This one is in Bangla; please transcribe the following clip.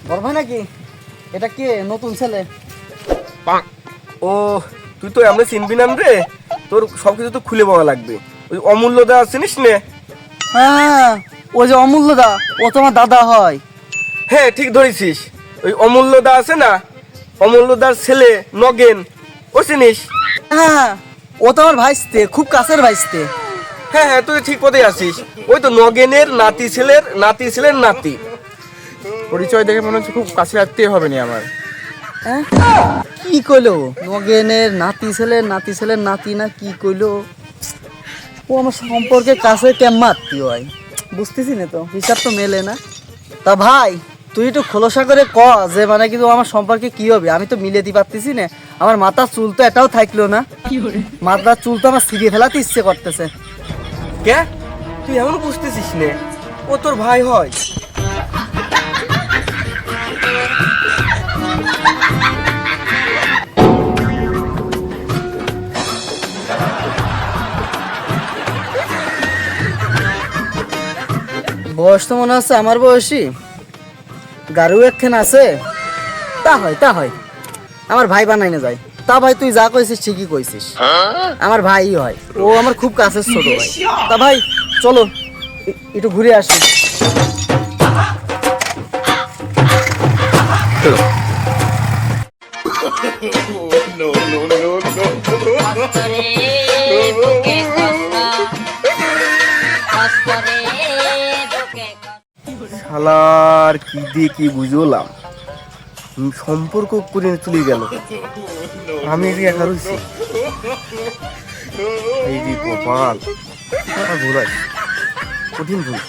বড় ভাই নাকি? এটা কে নতুন ছেলে? ও তুই তো আমরা চিনবি না রে, তোর সবকিছু তো খুলে বলা লাগবে। ওই অমূল্য দা চিনিস নে? হ্যাঁ, ও যে অমূল্য দা, ও তোমার দাদা হয়। হ্যাঁ ঠিক ধরেছিস, ওই অমূল্য দা আছে না, অমূল্য দার ছেলে নগেন, ও চিনিস? হ্যাঁ, ও তো আমার ভাইস্তে, খুব কাছের ভাইস্তে। হ্যাঁ হ্যাঁ তুই ঠিক পথে আসিস, ওই তো নগেনের নাতি ছেলের নাতি। পরিচয় দেখে মনে হচ্ছে খুব কাছে আত্মীয় হবে নি আমার। হ্যাঁ, কি কইলো? নগেনের নাতি ছেলের নাতি না কি কইলো? ও আমার সম্পর্কে কাছে কেমন আত্মীয় হয় বুঝতেছি না তো, হিসাব তো মেলে না। তা ভাই তুই একটু খোলসা করে ক যে মানে কিন্তু আমার সম্পর্কে কি হবে, আমি তো মিলে দিতে পারতেছি না। আমার মাথার চুল তো এটাও থাকলো না, মাথার চুল তো আমার ছিঁড়ে ফেলাতে ইচ্ছে করতেছে। কে তুই এমন বুঝতেছিস নে, ও তোর ভাই হয়। বয়স তো মনে হচ্ছে আমার বয়সী, গারু একখান আছে। তা হয় আমার ভাই বানাই না যায়। তা ভাই তুই যা কইছিস ঠিকই কইছিস, আমার ভাই হয়, ও আমার খুব কাছের ছোট ভাই। তা ভাই চলো একটু ঘুরে আসি। শালার কি দিয়ে কি বুঝলাম, সম্পর্ক করে চলে গেল, আমি একা রয়েছি। এই যে কপাল, ভুল হয়, কঠিন ভুল।